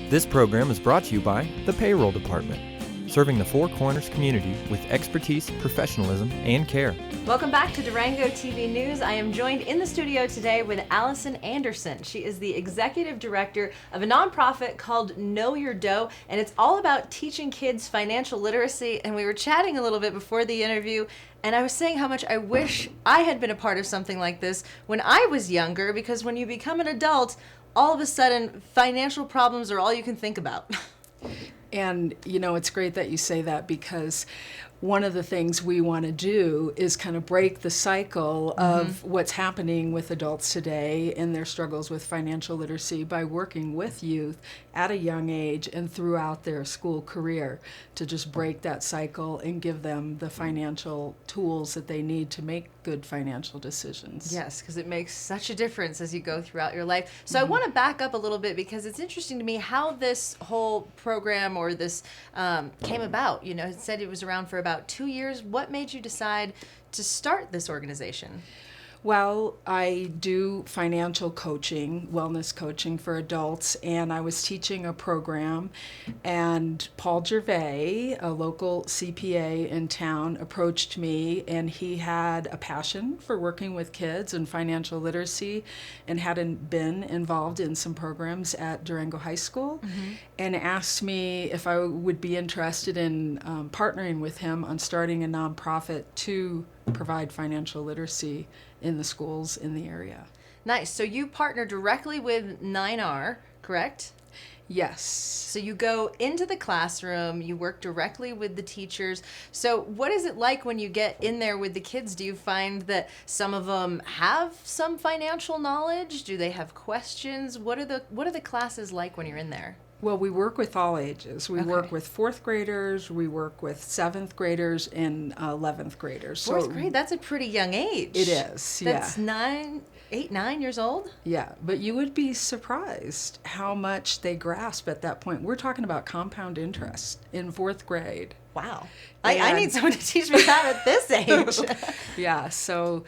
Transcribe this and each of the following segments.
This program is brought to you by the Payroll Department, serving the Four Corners community with expertise, professionalism, and care. Welcome back to Durango TV News. I am joined in the studio today with Allison Andersen. She is the executive director of a nonprofit called Know Your Dough, and it's all about teaching kids financial literacy. And we were chatting a little bit before the interview, and I was saying how much I wish I had been a part of something like this when I was younger, because when you become an adult, all of a sudden, financial problems are all you can think about. And, you know, it's great that you say that, because one of the things we want to do is kind of break the cycle of what's happening with adults today and their struggles with financial literacy by working with youth at a young age and throughout their school career to just break that cycle and give them the financial tools that they need to make good financial decisions. Yes, because it makes such a difference as you go throughout your life. So I want to back up a little bit, because it's interesting to me how this whole program or this came about. You know, it said it was around for about 2 years. What made you decide to start this organization? Well, I do financial coaching, wellness coaching for adults, and I was teaching a program, and Paul Gervais, a local CPA in town, approached me, and he had a passion for working with kids and financial literacy and hadn't been involved in some programs at Durango High School, and asked me if I would be interested in partnering with him on starting a nonprofit to provide financial literacy in the schools in the area. Nice. So you partner directly with 9R, correct? Yes. So you go into the classroom, you work directly with the teachers. So what is it like when you get in there with the kids? Do you find that some of them have some financial knowledge? Do they have questions? What are the classes like when you're in there? Well, we work with all ages. We work with fourth graders, we work with seventh graders, and 11th graders. Fourth grade, that's a pretty young age. It is, yeah. That's 9 years old? Yeah, but you would be surprised how much they grasp at that point. We're talking about compound interest in fourth grade. Wow. I need someone to teach me that at this age. Yeah, so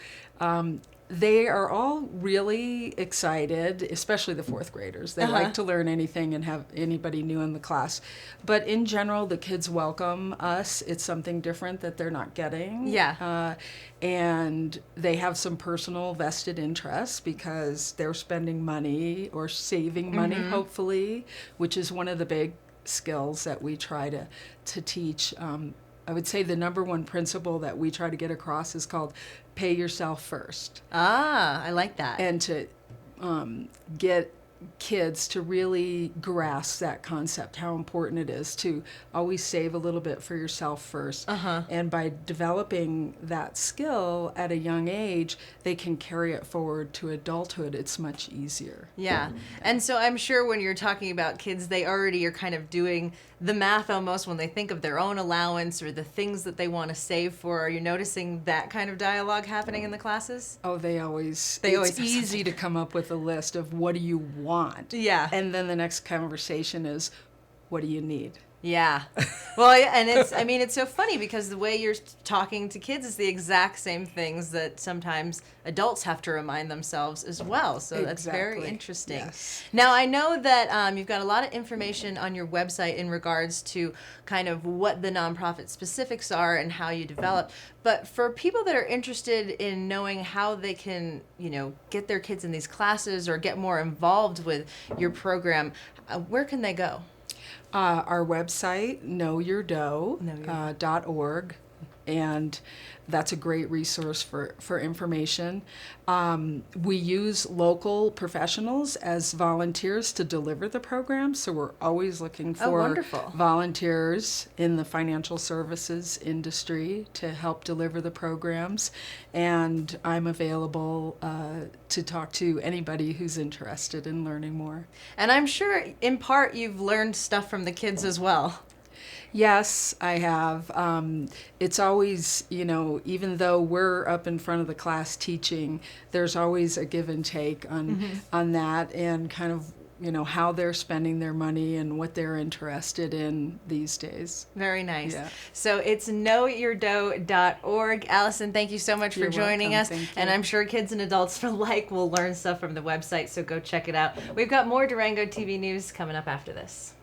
they are all really excited, especially the fourth graders. They like to learn anything and have anybody new in the class. But in general, the kids welcome us. It's something different that they're not getting. Yeah. And they have some personal vested interests because they're spending money or saving money, hopefully, which is one of the big skills that we try to teach. I would say the number one principle that we try to get across is called pay yourself first. Ah, I like that. And to get kids to really grasp that concept, how important it is to always save a little bit for yourself first. And by developing that skill at a young age, they can carry it forward to adulthood. It's much easier. Yeah. And so I'm sure when you're talking about kids, they already are kind of doing the math almost when they think of their own allowance or the things that they want to save for. Are you noticing that kind of dialogue happening in the classes? Oh, they always It's easy to come up with a list of what do you want. Yeah. And then the next conversation is, what do you need? Yeah. Well, yeah, and it's so funny because the way you're talking to kids is the exact same things that sometimes adults have to remind themselves as well. So that's very interesting. Yes. Now, I know that you've got a lot of information on your website in regards to kind of what the nonprofit specifics are and how you develop. But for people that are interested in knowing how they can, get their kids in these classes or get more involved with your program, where can they go? Our website, knowyourdough.org, and that's a great resource for information. We use local professionals as volunteers to deliver the program, so we're always looking for volunteers in the financial services industry to help deliver the programs, and I'm available to talk to anybody who's interested in learning more. And I'm sure in part you've learned stuff from the kids as well. Yes, I have. It's always, even though we're up in front of the class teaching, there's always a give and take on that, and kind of how they're spending their money and what they're interested in these days. Very nice. Yeah. So it's knowyourdough.org. Allison, thank you so much for You're joining welcome. us. Thank And you. I'm sure kids and adults alike will learn stuff from the website, so go check it out. We've got more Durango TV news coming up after this.